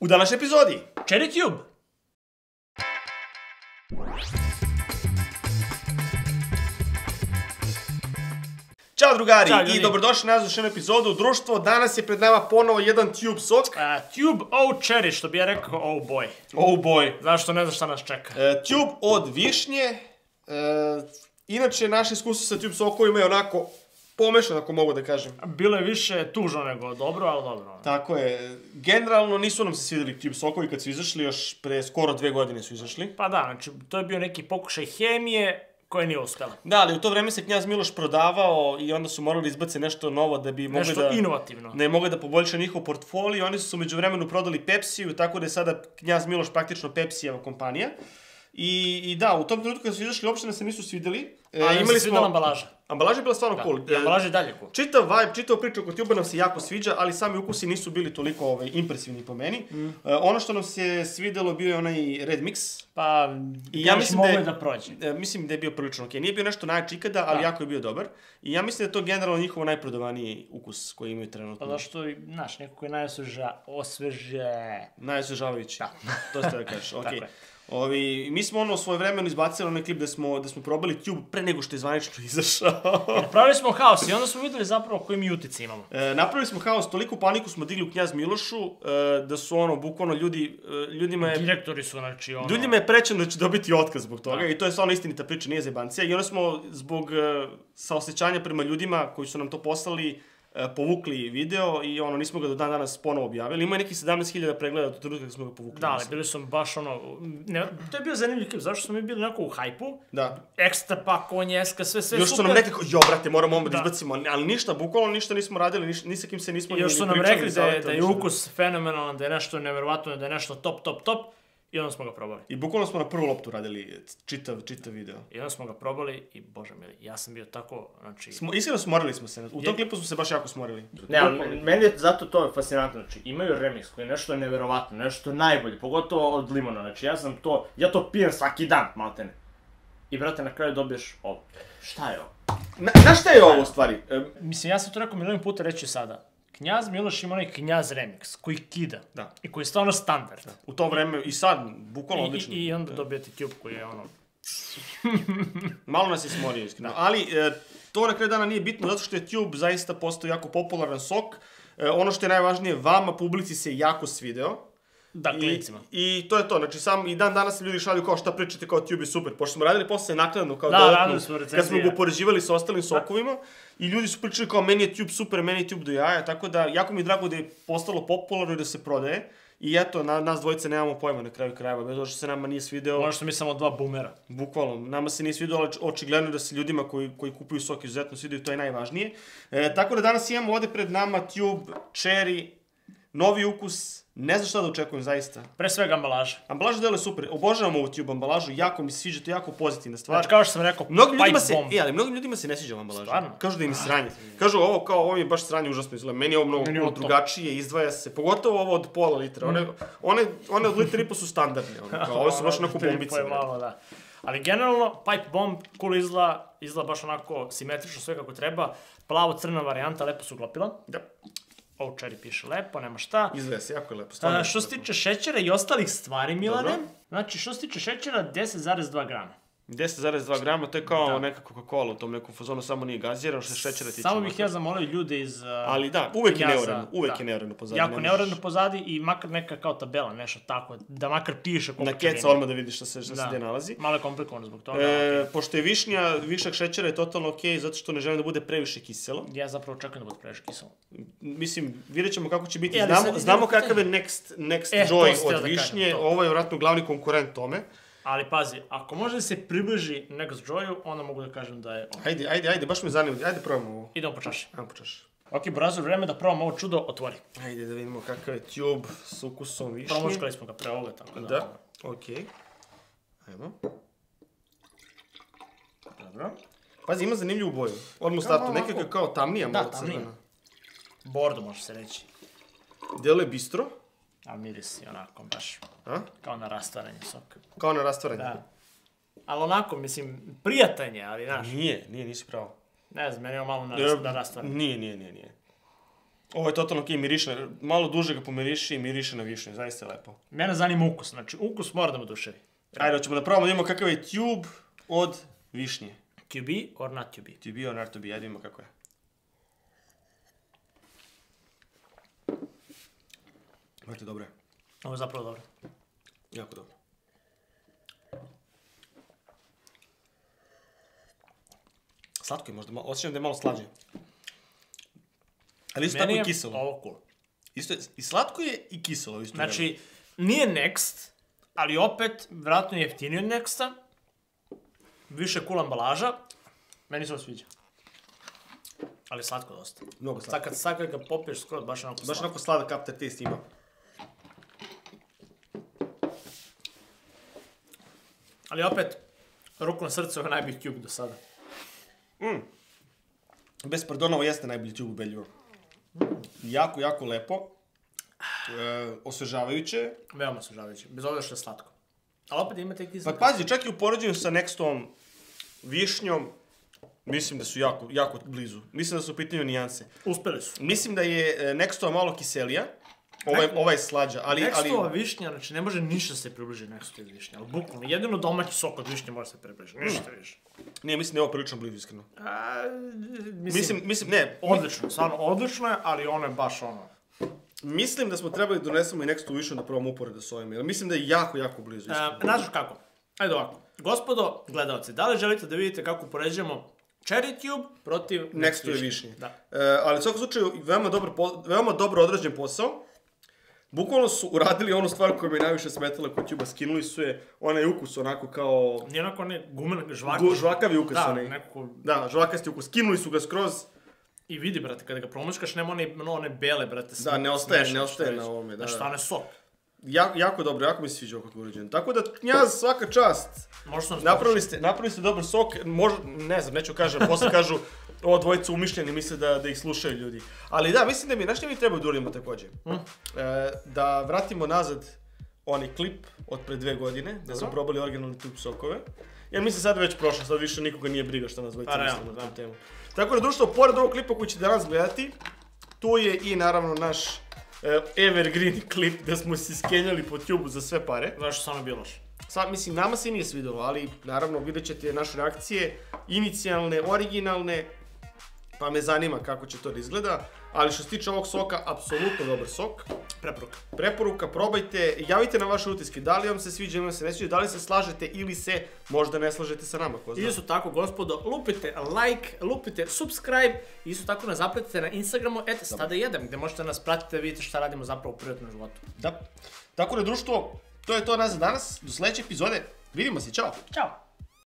U današnjoj epizodi Cherry Tube! Ćao drugari Ćao, i ljudi. dobrodošli nazad u još jednu epizodu Društvo. Danas je pred nama ponovo jedan Tube sok. Tube oh cherry, što bi ja rekao, oh boy. Oh boy. Zašto ne znaš šta nas čeka? Tube od višnje. Inače, naše iskustvo sa Tube sokovima je onako pomešano, ako mogu da kažem. Bilo je više tužno nego dobro, ali dobro. Tako je. Generalno nisu nam se svidjeli Tube sokovi kad su izašli, još pre skoro 2 godine su izašli. Pa da, znači, to je bio neki pokušaj hemije koja nije uspela. Da, ali u to vreme se Knjaz Miloš prodavao i onda su morali izbace nešto novo da bi mogli Nešto inovativno. Ne mogli da poboljša njihov portfolio. Oni su među vremenu prodali Pepsiju, tako da je sada Knjaz Miloš praktično Pepsijeva kompanija. I da, u tom trenutku kad su izašli, uopšte nas se nisu svidjeli. Imali smo ambalaža. Ambalaža je bila stvarno cool. I ambalaža je dalje cool. Čitav vibe, čitav priča oko Tube nam se jako sviđa, ali sami ukusi nisu bili toliko impresivni po meni. Ono što nam se svidjelo bio je onaj Red Mix. Pa, ja mislim da prođe. Mislim da je bio prilično okej. Nije bio nešto najjači ikada, ali jako je bio dobar. I ja mislim da je to generalno njihovo najprodavaniji ukus koji imaju trenutno. Pa zašto, znaš, neko koji je Najosvežavajući. Da. To ste da kažeš, okej. Tako Mi smo u svoje vremenu izbacili onaj klip da smo probali Tube pre nego što je zvanično izašao. Napravili smo haos i onda smo videli zapravo koji mi utice imamo. Napravili smo haos, toliko paniku smo digli u Knjaz Milošu, da su bukvalno ljudima je... Direktori su, znači, Ljudima je prečeno da će dobiti otkaz zbog toga i to je stvarno istinita priča, nije zebancija. I onda smo zbog saosećanja prema ljudima koji su nam to poslali, povukli video i nismo ga do dan danas ponovo objavili. Ima je nekih 17.000 pregleda do trenutka kada smo ga povukli. Da, ali bili smo baš to je bio zanimljiv klip, zašto smo mi bili nekako u hajpu? Da. Ekstra pakovanje, sve super. Još su nam rekli, brate, moramo ovo da izbacimo, ali ništa, bukvalno ništa nismo radili, ni sa kim se nismo ni pričali. Još su nam rekli da je ukus fenomenalan, da je nešto neverovatno, da je nešto top. I onda smo ga probali. I bukvalno smo na prvu loptu radili čitav video. I onda smo ga probali i, bože mili, ja sam bio tako, znači... Iskreno smorili smo se, u tom klipu smo se baš jako smorili. Ne, ali meni je zato to fascinantno, znači imaju remix koji je nešto neverovatno, nešto najbolje, pogotovo od limona, znači ja to pijem svaki dan, maltene. I brate, na kraju dobiješ ovo. Šta je ovo? Znaš šta je ovo u stvari? Mislim, ja sam to rekao milion puta reći sada. Knjaz Miloš ima onaj Knjaz remix koji kida i koji je stvarno standard. U to vreme i sad, bukvalno odlično. I onda dobijete Tube koji je Malo nas je smorio, iskreno. Ali to na kraju dana nije bitno zato što je Tube zaista postao jako popularan sok. Ono što je najvažnije, vama, publici se jako svideo. Da, klincima. I to je to, znači i dan danas ljudi šalju kao šta pričate kao Tube je super, pošto smo radili posle naknadno kao dodatno, kad smo ga upoređivali sa ostalim sokovima i ljudi su pričali kao meni je Tube super, meni je Tube do jaja, tako da jako mi je drago da je postalo popularno i da se prodaje. I eto, nas dvojice nemamo pojma na kraju krajeva, bez što se nama nije svideo. Možda mi samo 2 boomera. Bukvalno, nama se nije svideo, ali očigledno da se ljudima koji kupuju sok izuzetno svideo i to je najvažnije. Tako da danas imamo ovde pred nama Tube, Cherry, novi ukus. Ne znam šta da očekujem, zaista. Pre svega ambalaža. Ambalaža deluje super. Obožavam ovu Tube ambalažu, jako mi se sviđa, to je jako pozitivna stvar. Znači, kao što sam rekao, ali mnogim ljudima se ne sviđa ova ambalaža. Stvarno? Kažu da im je sranje. Kažu ovo mi je baš sranje, užasno izgleda. Meni je ovo mnogo drugačije, izdvaja se. Pogotovo ovo od pola litra. One od litra i po su standardne. Ove su baš onako bombice. Ali generalno, Pipe Bomb cool izgleda baš onako simetrično, sve kako treba. Plavo-crna varijanta, lepo su uklopila. Da. Ovo Cherry piše lepo, nema šta. Izgleda se jako lepo. Što se tiče šećera i ostalih stvari, Milane, znači što se tiče šećera, 10,2 grama. 10,2 grama, to je kao neka Coca-Cola u tom nekom fazonu, samo nije gazirano, što se šećera tiče. Samo bih ja zamolio ljude iz ali da, uvek je neuredno pozadi. Jako neuredno pozadi i makar neka kao tabela, nešto tako, da makar piše koliko na keca odmah da vidiš šta se gde nalazi. Malo je komplikovano zbog toga. Pošto je višnja, višak šećera je totalno okej, zato što ne želim da bude previše kiselo. Ja zapravo očekujem da bude previše kiselo. Mislim, vidjet ćemo kako će biti. Znamo kakav je next joy od višnje, ovo je vjerojatno glavni konkurent tome. Ali pazi, ako može da se približi Next Joyu, onda mogu da kažem da je... Ajde, baš me zanima, ajde probamo ovo. Idemo po čaši. Ajmo po čaši. Ok, Brazo, vreme da probamo ovo čudo, otvori. Ajde da vidimo kakav je Tube s ukusom višnje. Promoškali smo ga pre ovoga, tako da... Da, okej. Ajmo. Dobro. Pazi, ima zanimljivu boju. Odmah u startu, nekako je kao tamnija, malo crvena. Da, tamnija. Bordo može se reći. Deluje bistro. A miris je onako baš, kao na rastvaranje soka. Kao na rastvaranje? Da. Ali onako, mislim, prijatan je, ali znaš. Nisi pravo. Ne znam, meni je malo na rastvaranje. Nije. Ovo je totalno okej, miriše, malo duže ga pomiriši i miriše na višnju, zaista je lepo. Mene zanima ukus, znači ukus mora da me oduševi. Ajde, hoćemo da probamo da imamo kakav je tube od višnje. To be or not to be? To be or not to be, ajde imamo kako je. Vrte, dobro je. Ovo je zapravo dobro. Jako dobro. Slatko je možda, osjećam da je malo slađe. Ali isto tako i kiselo. Meni je ovo cool. Isto je, i slatko je i kiselo. Isto znači, nije Next, ali opet, vjerojatno je jeftiniji od Nexta. Više cool ambalaža. Meni se ovo sviđa. Ali slatko dosta. Mnogo slatko. Sad kad ga popiješ skoro, baš onako slatko. Baš onako sladak after taste ima. Ali opet, ruku na srce, ovo je najbolji tube do sada. Bez pardona, ovo jeste najbolji tube ubedljivo. Jako, jako lepo. Osvežavajuće. Veoma osvežavajuće, bez obzira što je slatko. Ali opet imate i kisel. Pa pazi, čak i u poređenju sa Nextom višnjom, mislim da su jako, jako blizu. Mislim da su u pitanju nijanse. Uspeli su. Mislim da je Nextova malo kiselija. Ovaj slađa, ali... Nextova višnja, znači ne može ništa se približi Nextova višnja, ali bukvalno, jedino domaći sok od višnje može se približiti, ništa više. Nije, mislim da je ovo prilično blizu, iskreno. Mislim, ne. Odlično, stvarno odlično je, ali ono je baš ono. Mislim da smo trebali donesemo i Nextovu višnju da probamo uporedo s ovim, jer mislim da je jako, jako blizu, iskreno. Znaš kako? Ajde ovako. Gospodo, gledalci, da li želite da vidite kako upoređujemo Cherry Tube protiv Nextove višnje? Da. Ali u svakom slučaju, veoma dobro odrađen posao. Bukvalno su uradili onu stvar koja mi najviše smetala kod Tube-a, skinuli su je onaj ukus onako kao... Nije onako onaj gumen, žvakavi ukus da, onaj. Nekako... Da, žvakasti ukus. Skinuli su ga skroz. I vidi, brate, kada ga promuškaš, nema one bele, brate. Da, ne ostaje na ovome. Znači, stane sok. Jako dobro, jako mi se sviđa kako je urađeno. Tako da, Knjaz, svaka čast. Napravili ste dobar sok, ne znam, neću kažem, posle kažu ovo dvojica umišljeni, misle da ih slušaju ljudi. Ali da, mislim da znaš što mi treba da uradimo takođe? Da vratimo nazad onaj klip od pre 2 godine, da smo probali originalne tube sokove. Jer mislim sad već prošlo, sad više nikoga nije briga šta nas dvojica mislimo na tu temu. Tako da, društvo, pored ovog klipa koji ćete danas gledati, tu je i naravno naš evergreen klip gde smo se skenjali po Tube-u za sve pare. Znaš što samo bilo loš? Sad, mislim, nama se nije svidelo, ali naravno vidjet ćete naše reakcije, inicijalne, originalne, pa me zanima kako će to da izgleda. Ali što se tiče ovog soka, apsolutno dobar sok. Preporuka, probajte, javite na vaše utiske, da li vam se sviđa ili vam se ne sviđa, da li se slažete ili se možda ne slažete sa nama, ko zna. Isto tako, gospodo, lupite like, lupite subscribe, isto tako nas zapratite na Instagramu, @stadajedem, gde možete nas pratiti da vidite šta radimo zapravo u privatnom životu. Da. Tako da, društvo, to je to nas za danas, do sledeće epizode, vidimo se, čao! Ćao!